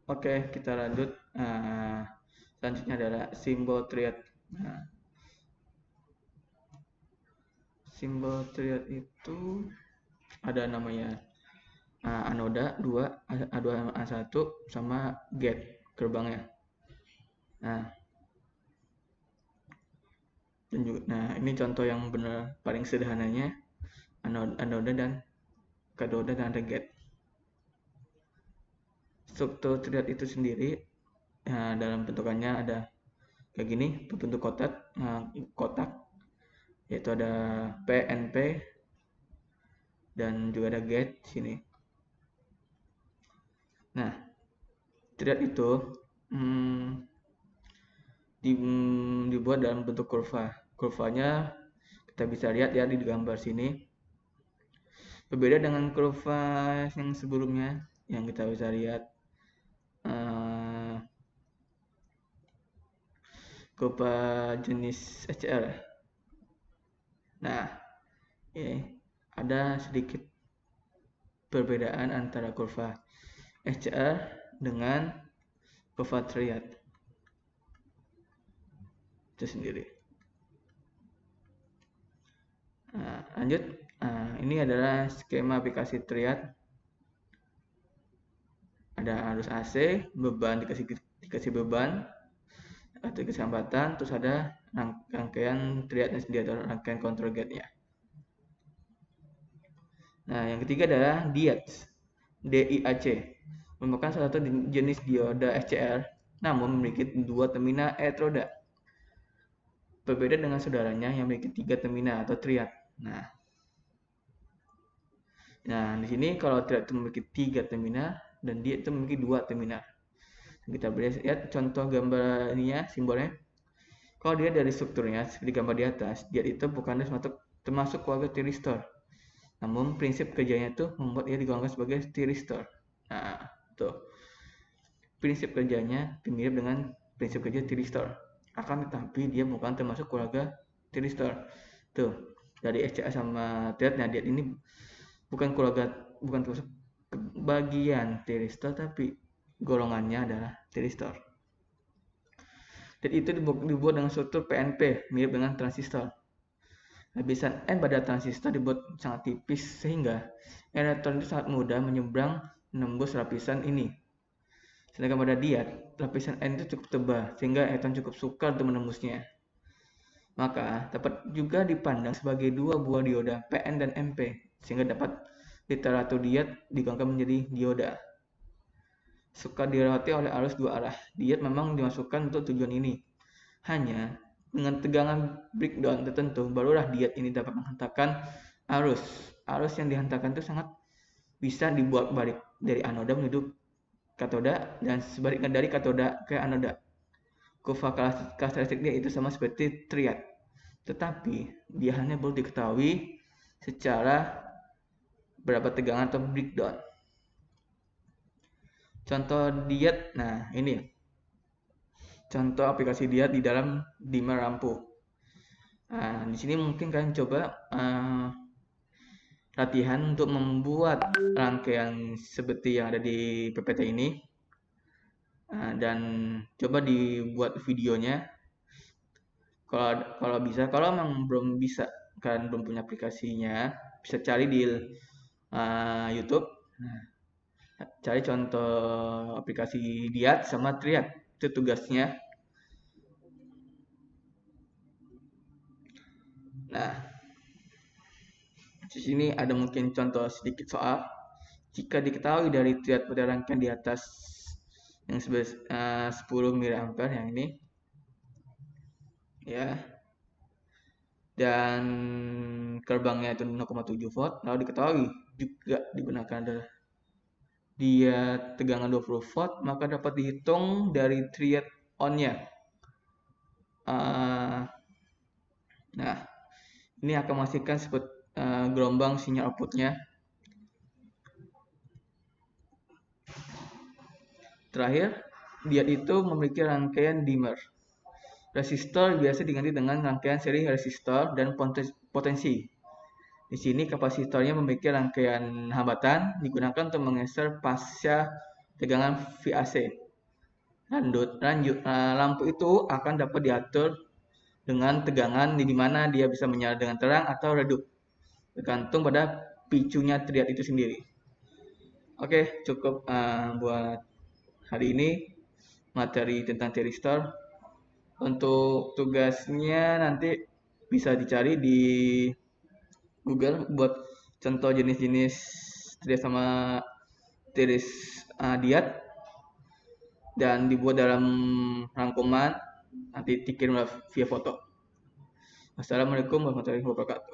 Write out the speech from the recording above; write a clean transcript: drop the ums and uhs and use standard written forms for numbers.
Oke, kita lanjut. Selanjutnya adalah simbol triad. Nah, simbol triad itu ada namanya anoda 2, A2, A1 sama gate gerbangnya. Nah, ini contoh yang benar paling sederhananya anoda dan katoda dan ada gate. Struktur triad itu sendiri dalam bentukannya ada kayak gini, berbentuk kotak, yaitu ada PNP dan juga ada gate sini. Nah, triad itu dibuat dalam bentuk kurva. Kurvanya kita bisa lihat ya di gambar sini. Berbeda dengan kurva yang sebelumnya yang kita bisa lihat kurva jenis HCR. Nah, ada sedikit perbedaan antara kurva HCR dengan kurva triad itu sendiri. Lanjut, ini adalah skema aplikasi triad. Ada arus AC, beban dikasih beban, atau dikasih hambatan, terus ada rangkaian triadnya sendiri atau rangkaian control gate-nya. Nah, yang ketiga adalah DIAC, merupakan salah satu jenis dioda HCR, namun memiliki 2 terminal elektroda. Berbeda dengan saudaranya yang memiliki 3 terminal atau triad. Nah, di sini kalau triad itu memiliki 3 terminal dan dia itu memiliki 2 terminal. Kita lihat contoh gambarnya, simbolnya. Kalau dia dari strukturnya seperti gambar di atas, dia itu bukan termasuk keluarga tiristor. Namun prinsip kerjanya itu membuat ia digolongkan sebagai tiristor. Nah, tuh. Prinsip kerjanya mirip dengan prinsip kerja tiristor. Akan tetapi dia bukan termasuk keluarga tiristor. Tuh, dari HCA sama triad, nah dia ini bukan termasuk bagian tiristor, tapi golongannya adalah tiristor. Dan itu dibuat dengan struktur PNP, mirip dengan transistor. Lapisan N pada transistor dibuat sangat tipis sehingga elektron itu sangat mudah menyeberang menembus lapisan ini. Sedangkan pada diod, lapisan N itu cukup tebal sehingga elektron cukup sukar untuk menembusnya. Maka dapat juga dipandang sebagai dua buah dioda PN dan MP, sehingga dapat literatur diod digolongkan menjadi dioda. Suka dilewati oleh arus dua arah. Diod memang dimasukkan untuk tujuan ini. Hanya dengan tegangan breakdown tertentu, barulah diod ini dapat menghantarkan arus. Arus yang dihantarkan itu sangat bisa dibuat balik dari anoda menuju katoda dan sebaliknya dari katoda ke anoda. Kurva karakteristik dia itu sama seperti triad, tetapi dia hanya perlu diketahui secara berapa tegangan atau breakdown. Contoh diod, nah ini contoh aplikasi diod di dalam dimmer lampu. Di sini mungkin kalian coba latihan untuk membuat rangkaian seperti yang ada di PPT ini, dan coba dibuat videonya. Kalau bisa, kalau memang belum bisa, kalian belum punya aplikasinya, bisa cari di YouTube. Cari contoh aplikasi diod sama triad, itu tugasnya. Nah, di sini ada mungkin contoh sedikit soal. Jika diketahui dari triad pada rangkaian di atas yang 10 mA yang ini, ya, dan gerbangnya itu 0,7 volt, lalu diketahui juga digunakan adalah dia tegangan 20 volt, maka dapat dihitung dari triad on-nya. Nah, ini akan memastikan gelombang sinyal outputnya. Terakhir, diod itu memiliki rangkaian dimmer. Resistor biasa diganti dengan rangkaian seri resistor dan potensi. Di sini kapasitornya memiliki rangkaian hambatan digunakan untuk menggeser pasca tegangan VAC. Lampu itu akan dapat diatur dengan tegangan di mana dia bisa menyala dengan terang atau redup, tergantung pada picunya triad itu sendiri. Oke, cukup buat hari ini materi tentang thyristor. Untuk tugasnya nanti bisa dicari di Google buat contoh jenis-jenis triad sama tiris diat, dan dibuat dalam rangkuman, nanti dikirim via foto. Assalamualaikum warahmatullahi wabarakatuh.